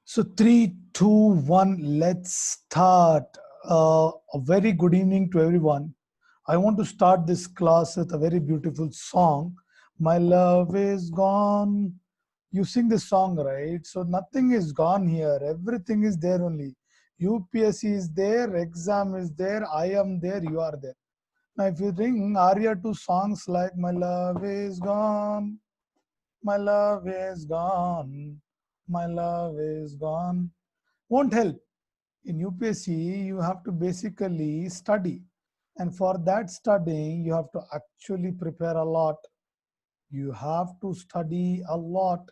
So three, two, one, let's start. A very good evening to everyone. I want to start this class with a very beautiful song. My love is gone. You sing this song, right? So nothing is gone here. Everything is there only. UPSC is there, exam is there, I am there, you are there. Now if you ring aria to songs like My love is gone, my love is gone, my love is gone, won't help. In UPSC, you have to basically study. And for that studying, you have to actually prepare a lot. You have to study a lot,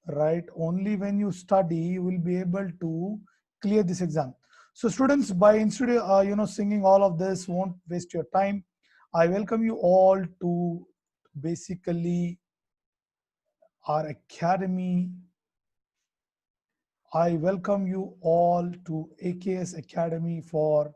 right? Only when you study, you will be able to clear this exam. So students, by instead singing all of this, won't waste your time. I welcome you all to basically our academy. I welcome you all to AKS Academy for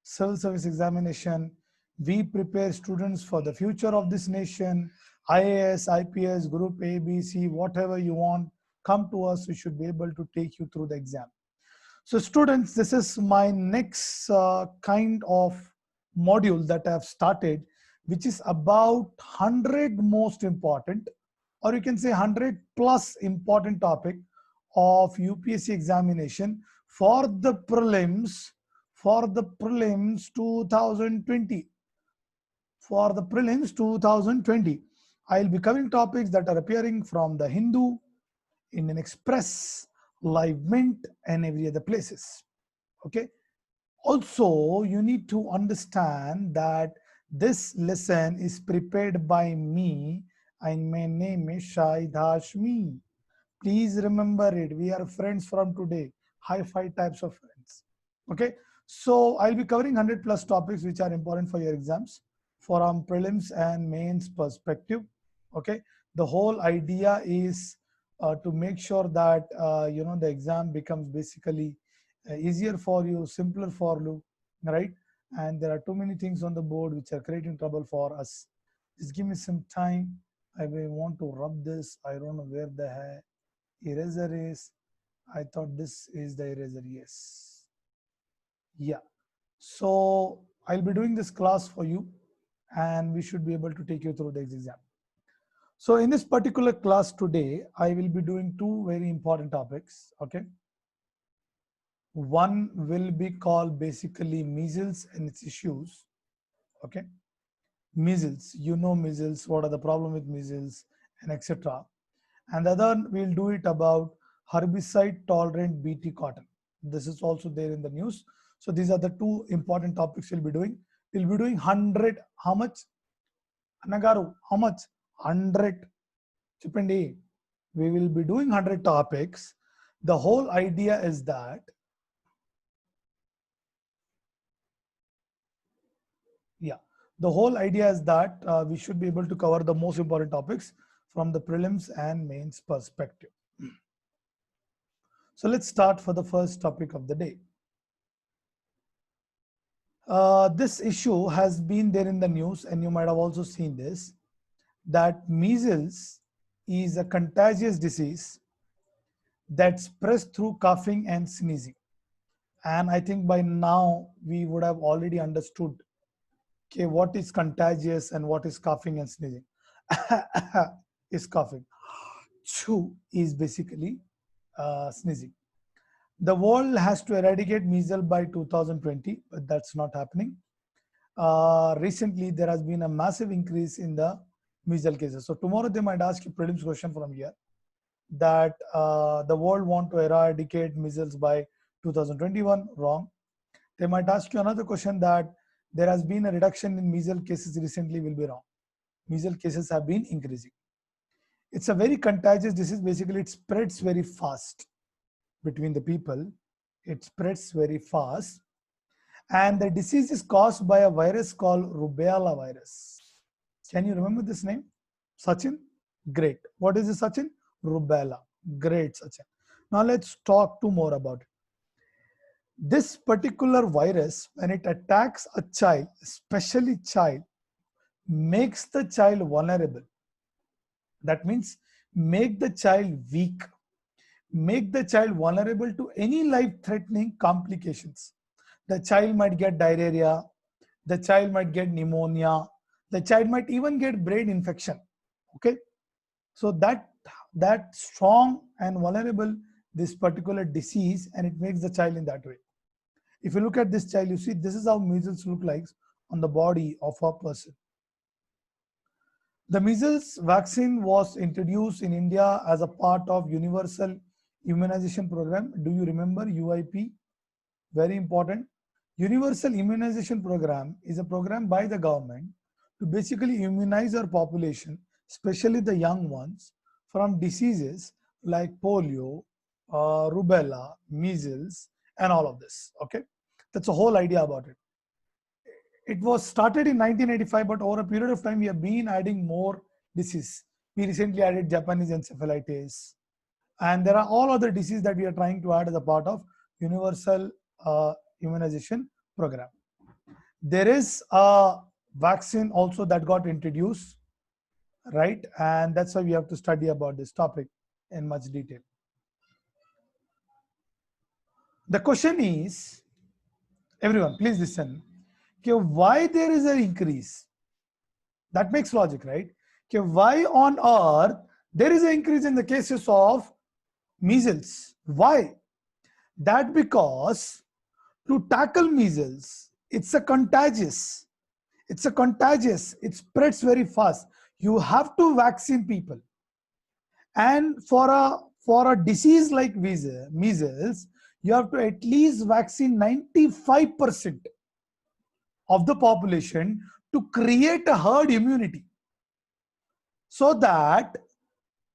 Civil Service Examination. We prepare students for the future of this nation. IAS, IPS, Group A, B, C, whatever you want, come to us. We should be able to take you through the exam. So students, this is my next kind of module that I've started, which is about 100 most important, or you can say 100 plus important topic of UPSC examination for the prelims 2020. For the prelims 2020, I'll be covering topics that are appearing from the Hindu, Indian Express, Live Mint, and every other places. Okay. Also, you need to understand that this lesson is prepared by me, and my name is Shahid Hashmi. Please remember it. We are friends from today. High five types of friends. Okay. So I'll be covering 100 plus topics which are important for your exams from prelims and mains perspective. Okay. The whole idea is to make sure that the exam becomes basically easier for you, simpler for you, right? And there are too many things on the board which are creating trouble for us. Just give me some time. I may want to rub this. I don't know where the eraser is. I thought this is the eraser. Yes. Yeah. So I'll be doing this class for you and we should be able to take you through the exam. So in this particular class today, I will be doing two very important topics. Okay. One will be called basically measles and its issues. Okay. Measles, you know measles, what are the problem with measles and etc. And the other we'll do it about herbicide tolerant BT cotton. This is also there in the news. So these are the two important topics we'll be doing. We'll be doing 100, how much? Anagaru, how much? 100. Chipindi. We will be doing 100 topics. The whole idea is that the whole idea is that we should be able to cover the most important topics from the prelims and mains perspective. So let's start for the first topic of the day. This issue has been there in the news, and you might have also seen this, that measles is a contagious disease that spreads through coughing and sneezing. And I think by now we would have already understood, okay, what is contagious and what is coughing and sneezing. Is coughing. Chew is basically sneezing. The world has to eradicate measles by 2020, but that's not happening. Recently, there has been a massive increase in the measles cases. So tomorrow they might ask you prelims question from here that the world want to eradicate measles by 2021. Wrong. They might ask you another question that there has been a reduction in measles cases recently. Will be wrong. Measles cases have been increasing. It's a very contagious disease. Basically, it spreads very fast between the people. It spreads very fast. And the disease is caused by a virus called rubella virus. Can you remember this name? Sachin? Great. What is this, Sachin? Rubella. Great, Sachin. Now let's talk two more about it. This particular virus, when it attacks a child, especially child, makes the child vulnerable. That means make the child weak, make the child vulnerable to any life-threatening complications. The child might get diarrhea, the child might get pneumonia, the child might even get brain infection. Okay, so that strong and vulnerable this particular disease, and it makes the child in that way. If you look at this child, you see this is how measles look like on the body of a person. The measles vaccine was introduced in India as a part of Universal Immunization Program. Do you remember UIP? Very important. Universal Immunization Program is a program by the government to basically immunize our population, especially the young ones, from diseases like polio, rubella, measles, and all of this. Okay, that's the whole idea about it. It was started in 1985, but over a period of time, we have been adding more disease. We recently added Japanese encephalitis, and there are all other diseases that we are trying to add as a part of universal immunization program. There is a vaccine also that got introduced, right? And that's why we have to study about this topic in much detail. The question is, everyone, please listen. Okay, why there is an increase? That makes logic, right? Okay, why on earth there is an increase in the cases of measles? Why? That because to tackle measles, it spreads very fast. You have to vaccine people. And for a disease like measles, you have to at least vaccine 95% of the population to create a herd immunity. So that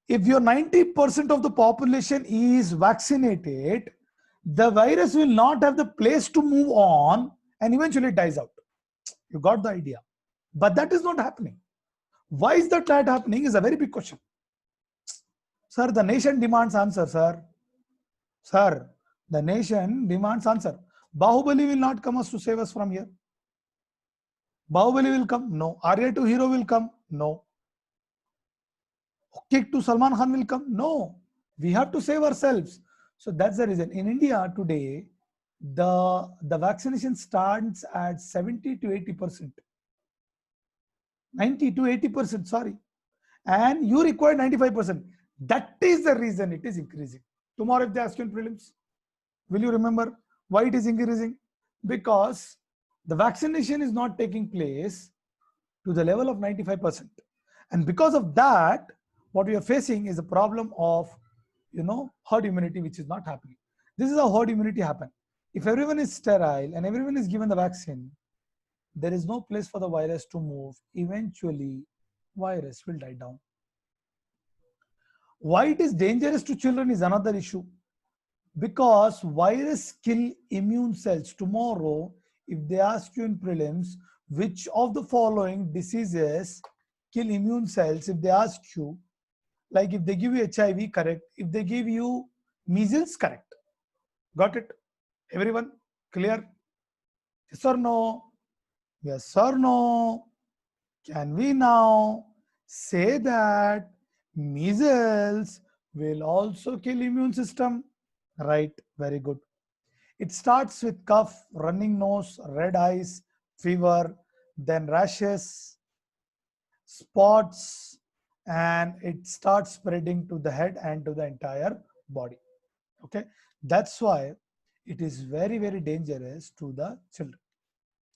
if your 90% of the population is vaccinated, the virus will not have the place to move on and eventually it dies out. You got the idea. But that is not happening. Why is that not happening is a very big question. Sir, the nation demands answer, sir. Sir, the nation demands answer. Bahubali will not come us to save us from here. Bahubali will come? No. Arya 2 hero will come? No. Kick to Salman Khan will come? No. We have to save ourselves. So that's the reason. In India today, the vaccination starts at 70 to 80%. 90 to 80%, sorry. And you require 95%. That is the reason it is increasing. Tomorrow if they ask you in prelims, will you remember why it is increasing? Because the vaccination is not taking place to the level of 95%. And because of that, what we are facing is a problem of, herd immunity, which is not happening. This is how herd immunity happens. If everyone is sterile and everyone is given the vaccine, there is no place for the virus to move. Eventually, virus will die down. Why it is dangerous to children is another issue. Because virus kill immune cells. Tomorrow, if they ask you in prelims, which of the following diseases kill immune cells, if they ask you, like if they give you HIV, correct. If they give you measles, correct. Got it? Everyone clear? Yes or no? Yes or no? Can we now say that measles will also kill immune system? Right, very good. It starts with cough, running nose, red eyes, fever, then rashes, spots, and it starts spreading to the head and to the entire body. Okay, that's why it is very, very dangerous to the children.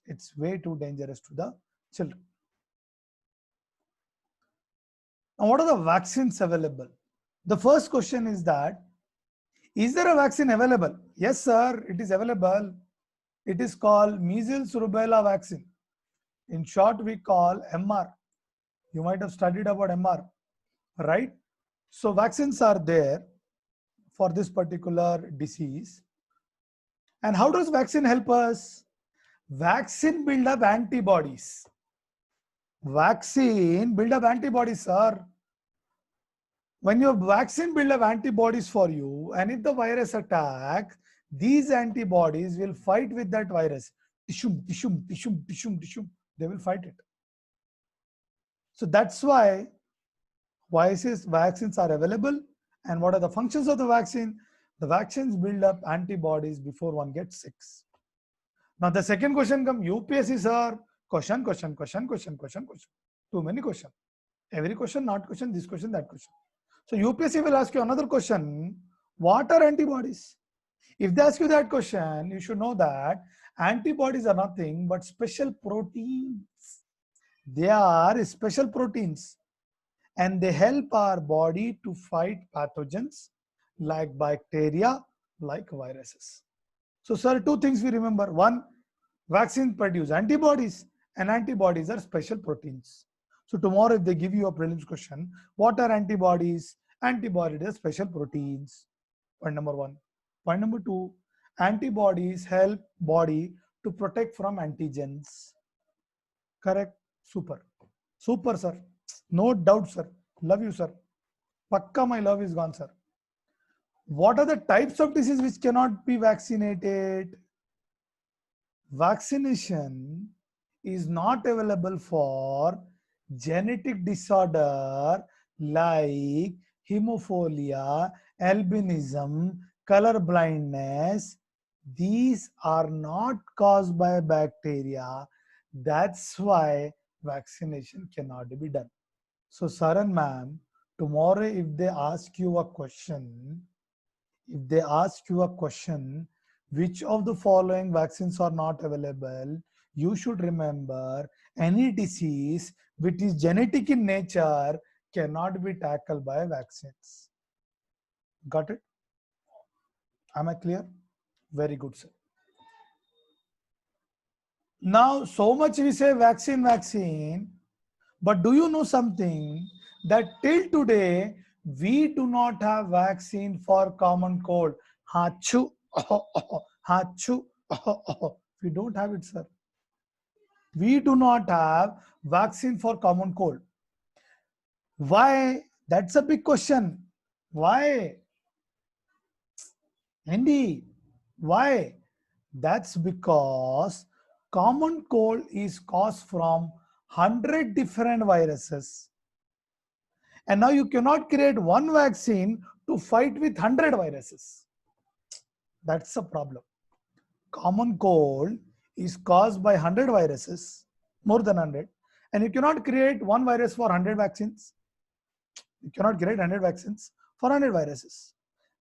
It's way too dangerous to the children. Now, what are the vaccines available? The first question is that, is there a vaccine available? Yes, sir, it is available. It is called measles rubella vaccine. In short, we call MR. You might have studied about MR, right? So vaccines are there for this particular disease. And how does vaccine help us? Vaccine build up antibodies. Vaccine build up antibodies, sir. When your vaccine build up antibodies for you, and if the virus attack, these antibodies will fight with that virus. Tishum, tishum, tishum, tishum, tishum. They will fight it. So that's why vaccines are available And what are the functions of the vaccine? The vaccines build up antibodies before one gets sick. Now the second question comes, UPSC sir, question. Too many questions. Every question, not question, this question, that question. So UPSC will ask you another question. What are antibodies? If they ask you that question, you should know that antibodies are nothing but special proteins. They are special proteins and they help our body to fight pathogens like bacteria, like viruses. So, sir, two things we remember. One, vaccines produce antibodies, and antibodies are special proteins. So, tomorrow, if they give you a prelims question, what are antibodies? Antibodies are special proteins. Point number one. Point number two, antibodies help body to protect from antigens. Correct? Super. Super, sir. No doubt, sir. Love you, sir. Pakka, my love is gone, sir. What are the types of disease which cannot be vaccinated? Vaccination is not available for genetic disorder like hemophilia, albinism, color blindness. These are not caused by bacteria. That's why vaccination cannot be done. So, sir and ma'am, tomorrow if they ask you a question, which of the following vaccines are not available, you should remember any disease which is genetic in nature cannot be tackled by vaccines. Got it? Am I clear? Very good, sir. Now, so much we say vaccine, but do you know something that till today we do not have vaccine for common cold? Hachu, hachu. We don't have it, sir. We do not have vaccine for common cold. Why? That's a big question. Why? Andy, why? That's because common cold is caused from 100 different viruses. And now you cannot create one vaccine to fight with 100 viruses. That's a problem. Common cold is caused by 100 viruses, more than 100. And you cannot create one virus for 100 vaccines. You cannot create 100 vaccines for 100 viruses.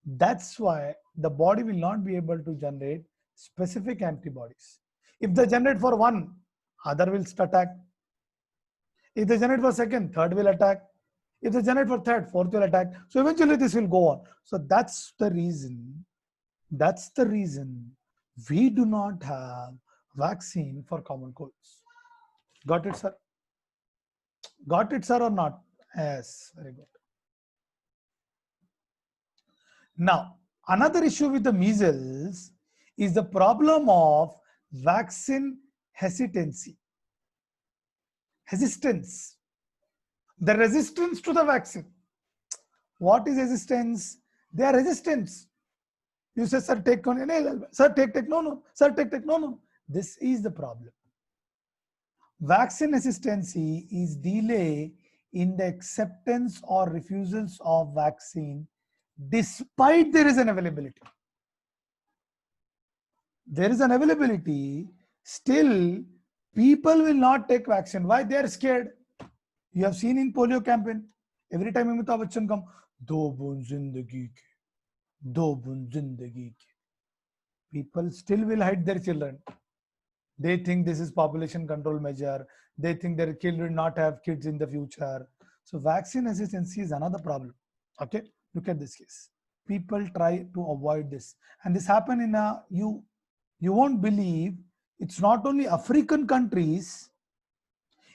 That's why the body will not be able to generate specific antibodies. If they generate for one, other will attack. If they generate for second, third will attack. If they generate for third, fourth will attack. So eventually this will go on. So that's the reason we do not have vaccine for common colds. Got it, sir? Got it, sir, or not? Yes, very good. Now, another issue with the measles is the problem of vaccine hesitancy. Resistance. The resistance to the vaccine. What is resistance? They are resistance. You say, sir, take on, sir, take, no, sir, take, no. This is the problem. Vaccine hesitancy is delay in the acceptance or refusals of vaccine despite there is an availability. There is an availability, still people will not take vaccine. Why? They are scared. You have seen in polio campaign, every time Amitabh Bachchan come, do bund zindagi ke, do bund zindagi ke. People still will hide their children. They think this is population control measure. They think their children will not have kids in the future. So vaccine hesitancy is another problem. Okay, look at this case. People try to avoid this, and this happened in a you won't believe. It's not only African countries,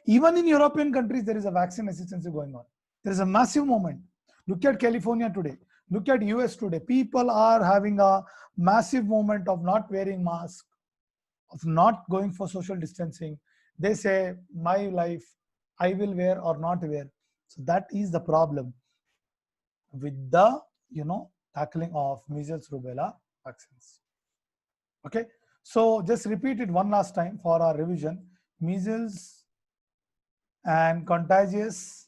even in European countries there is a vaccine hesitancy going on. There is a massive movement. Look at California today. Look at US today. People are having a massive movement of not wearing masks, of not going for social distancing. They say, my life, I will wear or not wear. So that is the problem with the, tackling of measles, rubella vaccines. Okay. So just repeat it one last time for our revision. Measles and contagious,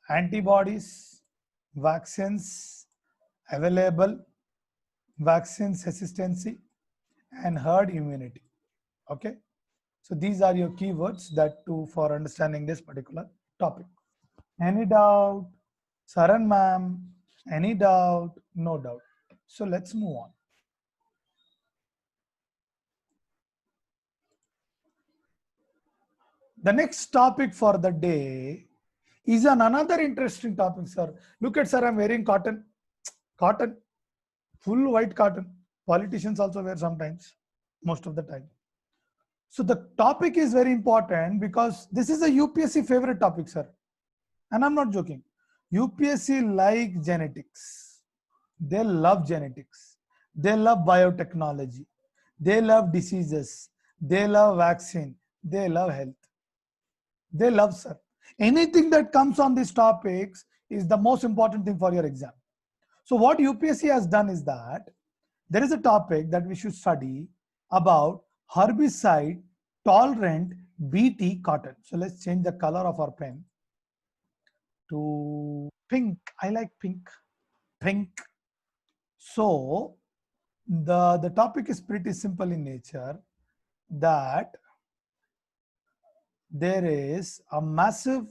antibodies, vaccines, available, vaccines hesitancy, and herd immunity. Okay, so these are your keywords that to for understanding this particular topic. Any doubt? Saran ma'am, any doubt? No doubt. So let's move on. The next topic for the day is another interesting topic, sir. Look at, sir, I'm wearing cotton. Cotton, full white cotton. Politicians also wear sometimes, most of the time. So the topic is very important because this is a UPSC favorite topic, sir. And I'm not joking. UPSC like genetics. They love genetics. They love biotechnology. They love diseases. They love vaccine. They love health. They love, sir. Anything that comes on these topics is the most important thing for your exam. So what UPSC has done is that there is a topic that we should study about herbicide tolerant BT cotton. So let's change the color of our pen to pink. I like pink. Pink. So the topic is pretty simple in nature, that there is a massive,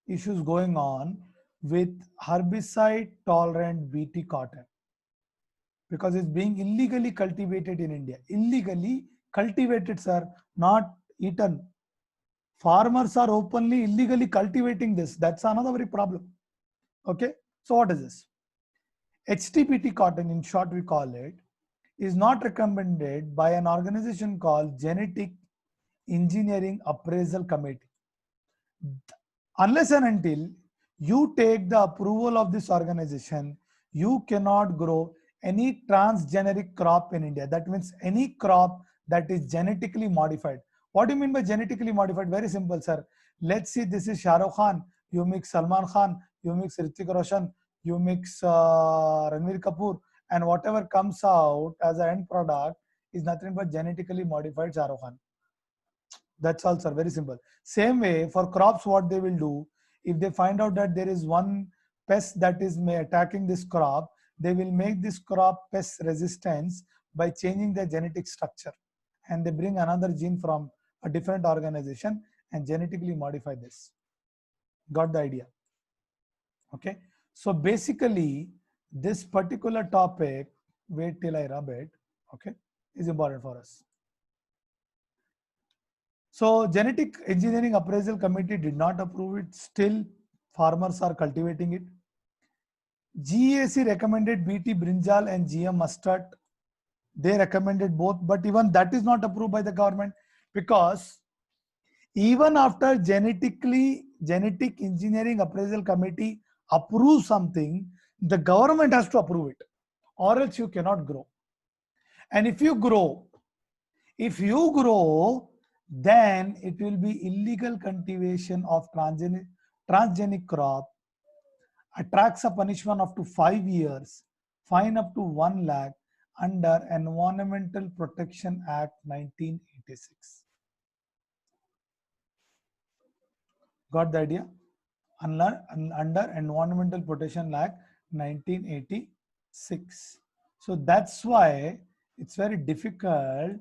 issues going on with herbicide tolerant BT cotton because it's being illegally cultivated in India. Illegally cultivated, sir, not eaten. Farmers are openly illegally cultivating this. That's another very problem. Okay, so what is this? HTBT cotton, in short we call it, is not recommended by an organization called Genetic Engineering Appraisal Committee. Unless and until you take the approval of this organization, you cannot grow any transgenic crop in India. That means any crop that is genetically modified. What do you mean by genetically modified? Very simple, sir. Let's see, this is Shah Rukh Khan. You mix Salman Khan, you mix Hrithik Roshan, you mix Ranveer Kapoor, and whatever comes out as an end product is nothing but genetically modified Shah Rukh Khan. That's all, sir. Very simple. Same way for crops, what they will do, if they find out that there is one pest that is attacking this crop, they will make this crop pest resistance by changing the genetic structure. And they bring another gene from a different organization and genetically modify this. Got the idea? Okay. So basically, this particular topic, wait till I rub it, okay, is important for us. So Genetic Engineering Appraisal Committee did not approve it. Still, farmers are cultivating it. GEAC recommended BT brinjal and GM mustard. They recommended both, but even that is not approved by the government, because even after Genetic Engineering Appraisal Committee approves something, the government has to approve it, or else you cannot grow. And if you grow, then it will be illegal cultivation of transgenic crop, attracts a punishment up to 5 years, fine up to 1 lakh under Environmental Protection Act 1986. Got the idea? Under Environmental Protection Act 1986. So that's why it's very difficult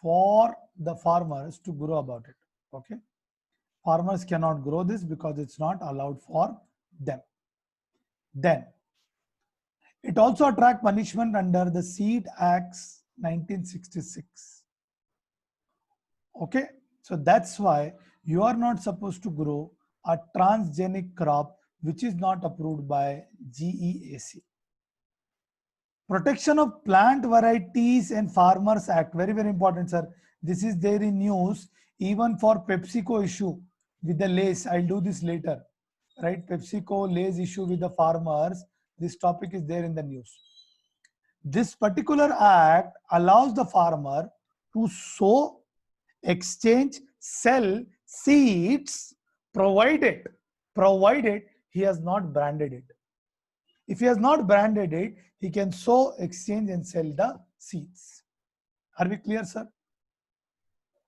for the farmers to grow about it. Okay, farmers cannot grow this because it's not allowed for them. Then it also attract punishment under the Seed Acts 1966. Okay, so that's why you are not supposed to grow a transgenic crop which is not approved by GEAC. Protection of Plant Varieties and Farmers Act, very, very important, sir. This is there in news, even for PepsiCo issue with the Lays. I'll do this later, right? PepsiCo Lays issue with the farmers. This topic is there in the news. This particular act allows the farmer to sow, exchange, sell seeds, provided he has not branded it. If he has not branded it, he can sow, exchange, and sell the seeds. Are we clear, sir?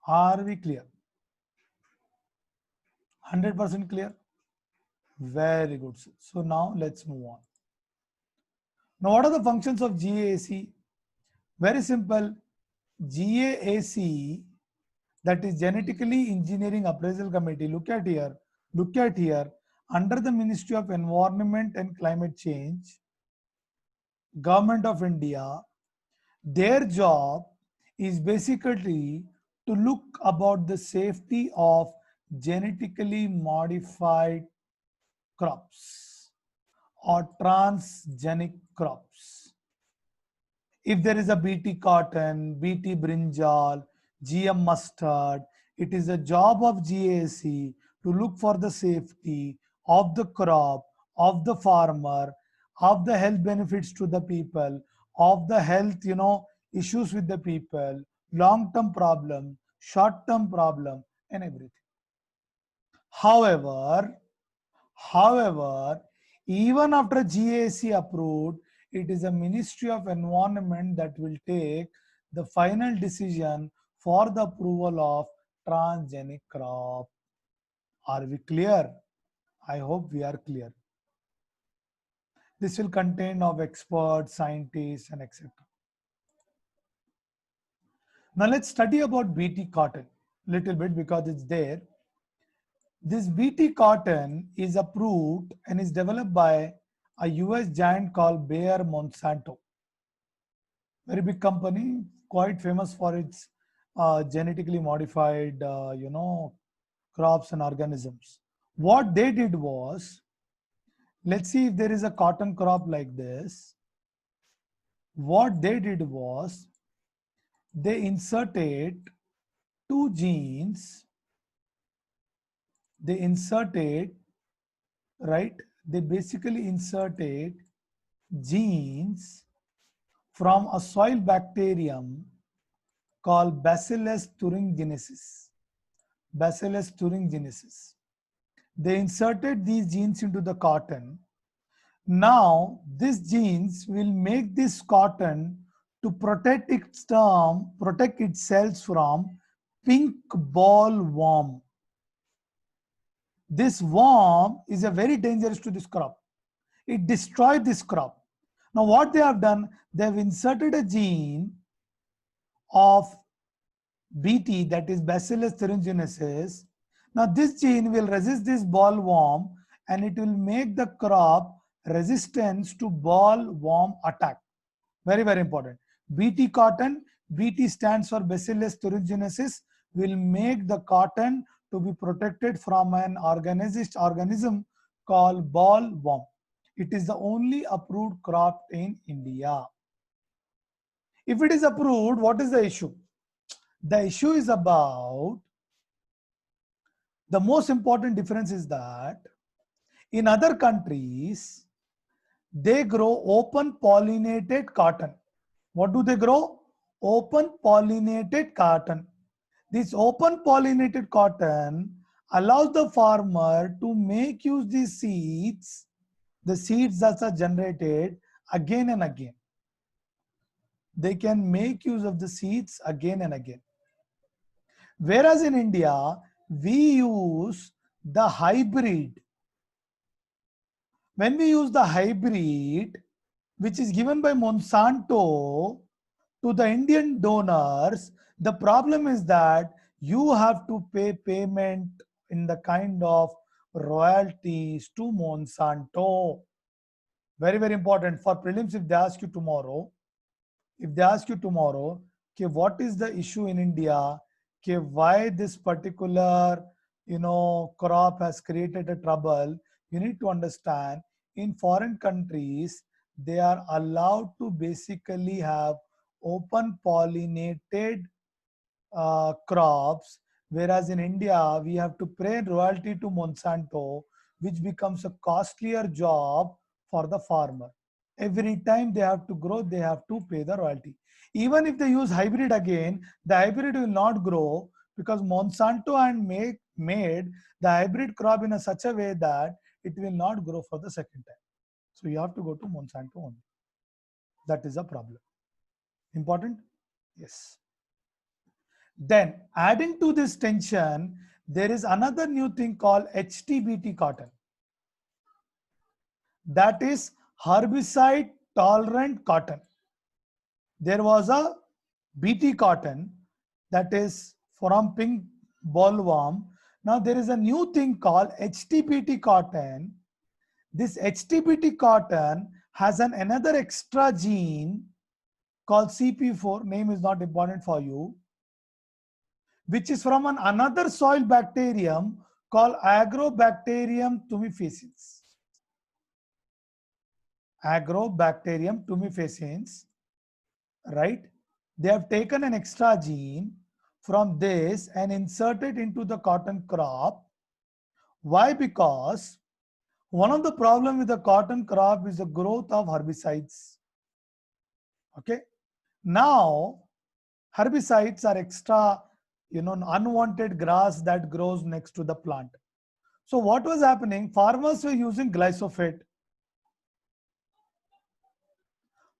Are we clear? 100% clear? Very good, sir. So now let's move on. Now, what are the functions of GAC? Very simple. GAC, that is Genetically Engineering Appraisal Committee. Look at here. Look at here. Under the Ministry of Environment and Climate Change, Government of India, their job is basically to look about the safety of genetically modified crops or transgenic crops. If there is a BT cotton, BT brinjal, GM mustard, it is a job of GAC to look for the safety of the crop, of the farmer, of the health benefits to the people, of the health, issues with the people, long-term problem, short-term problem, and everything. However, However, even after GAC approved, it is a Ministry of Environment that will take the final decision for the approval of transgenic crop. Are we clear? I hope we are clear. This will contain of experts, scientists, and etc. Now let's study about BT cotton little bit because it's there. This BT cotton is approved and is developed by a US giant called Bayer Monsanto. Very big company, quite famous for its genetically modified, crops and organisms. What they did was, let's see if there is a cotton crop like this. What they did was, they inserted two genes. They inserted, right? They basically inserted genes from a soil bacterium called Bacillus thuringiensis. Bacillus thuringiensis. They inserted these genes into the cotton. Now, these genes will make this cotton to protect itself from pink bollworm. This worm is a very dangerous to this crop. It destroyed this crop. Now what they have done, they have inserted a gene of BT, that is Bacillus thuringiensis. Now this gene will resist this bollworm and it will make the crop resistance to bollworm attack. Very, very important. BT cotton, BT stands for Bacillus thuringiensis, will make the cotton to be protected from an organism called bollworm. It is the only approved crop in India. If it is approved, what is the issue? The issue is about, the most important difference is that in other countries, they grow open pollinated cotton. What do they grow? Open pollinated cotton. This open pollinated cotton allows the farmer to make use these seeds, the seeds that are generated again and again. They can make use of the seeds again and again. Whereas in India, we use the hybrid. When we use the hybrid, which is given by Monsanto to the Indian donors, the problem is that you have to pay payment in the kind of royalties to Monsanto. Very, very important. For prelims, if they ask you tomorrow, okay, what is the issue in India, okay, why this particular crop has created a trouble, you need to understand, in foreign countries, they are allowed to basically have open pollinated crops, whereas in India, we have to pay royalty to Monsanto, which becomes a costlier job for the farmer. Every time they have to grow, they have to pay the royalty. Even if they use hybrid again, the hybrid will not grow because Monsanto and made the hybrid crop in such a way that it will not grow for the second time. So you have to go to Monsanto only. That is a problem. Important? Yes. Then adding to this tension, there is another new thing called HTBT cotton. That is herbicide tolerant cotton. There was a BT cotton, that is from pink bollworm. Now there is a new thing called HTBT cotton. This HTBT cotton has another extra gene called CP4, name is not important for you, which is from another soil bacterium called Agrobacterium tumefaciens. Agrobacterium tumefaciens, right? They have taken an extra gene from this and inserted into the cotton crop. Why? Because one of the problem with the cotton crop is the growth of herbicides. Okay. Now, herbicides are extra, unwanted grass that grows next to the plant. So what was happening? Farmers were using glyphosate.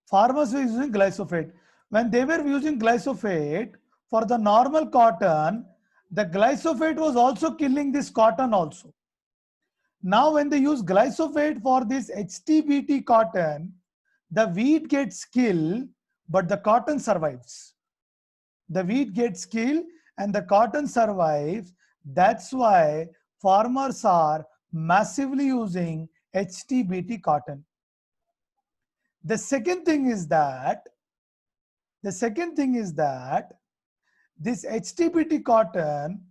Farmers were using glyphosate. When they were using glyphosate for the normal cotton, the glyphosate was also killing this cotton also. Now when they use glyphosate for this HTBT cotton, the wheat gets killed, but the cotton survives. The wheat gets killed and the cotton survives. That's why farmers are massively using HTBT cotton. The second thing is that this HTBT cotton,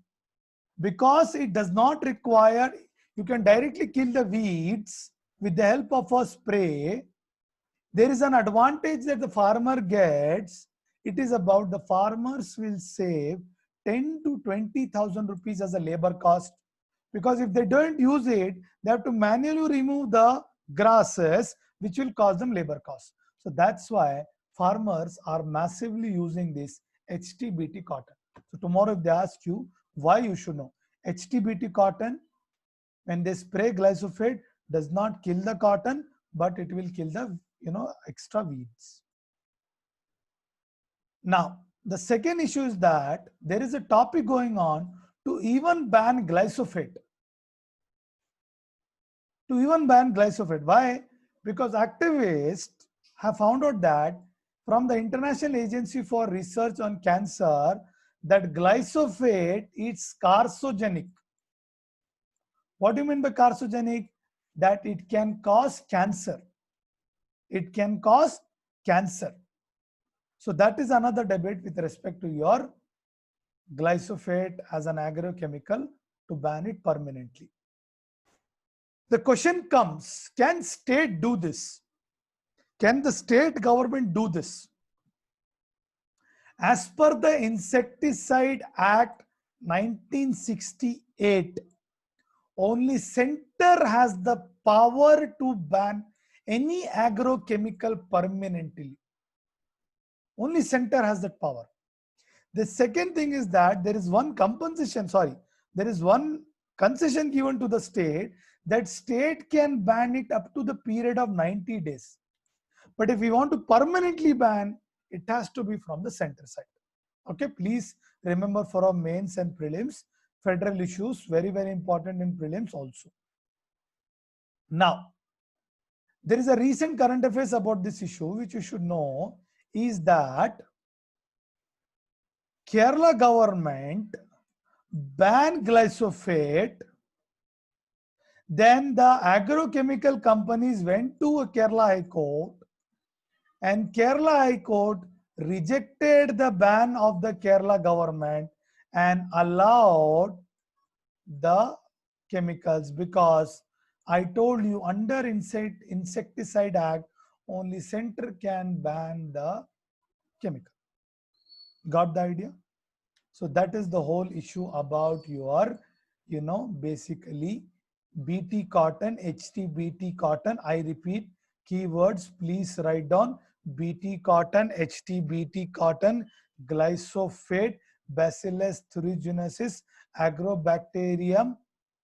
because it does not require, you can directly kill the weeds with the help of a spray. There is an advantage that the farmer gets. It is about the farmers will save 10 to 20,000 rupees as a labor cost, because if they don't use it, they have to manually remove the grasses, which will cause them labor costs. So that's why farmers are massively using this HTBT cotton. So tomorrow if they ask you why, you should know HTBT cotton, when they spray glyphosate, does not kill the cotton, but it will kill the extra weeds. Now the second issue is that there is a topic going on to even ban glyphosate. Why? Because activists have found out that from the International Agency for Research on Cancer that glyphosate is carcinogenic. What do you mean by carcinogenic? That it can cause cancer. It can cause cancer. So that is another debate with respect to your glyphosate as an agrochemical, to ban it permanently. The question comes, can state do this? Can the state government do this? As per the Insecticide Act 1968, only center has the power to ban any agrochemical permanently. Only center has that power. The second thing is that there is one concession given to the state, that state can ban it up to the period of 90 days. But if we want to permanently ban, it has to be from the center side. Okay, please remember for our mains and prelims, federal issues, very, very important in prelims also. Now, there is a recent current affairs about this issue, which you should know, is that Kerala government banned glyphosate. Then the agrochemical companies went to Kerala High Court, and Kerala High Court rejected the ban of the Kerala government and allowed the chemicals, because I told you under Insecticide Act, only center can ban the chemical. Got the idea? So that is the whole issue about your, basically BT cotton, HTBT cotton. I repeat keywords, please write down: BT cotton, HTBT cotton, glyphosate, Bacillus thuringiensis, Agrobacterium.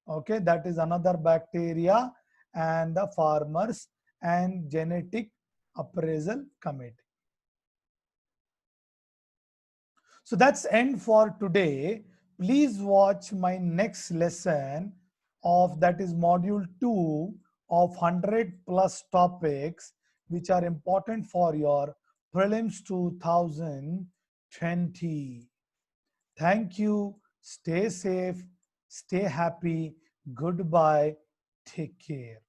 Okay, that is another bacteria, and the farmers and genetic appraisal committee. So that's end for today. Please watch my next lesson of, that is module 2 of 100+ topics, which are important for your prelims 2020. Thank you. Stay safe. Stay happy. Goodbye. Take care.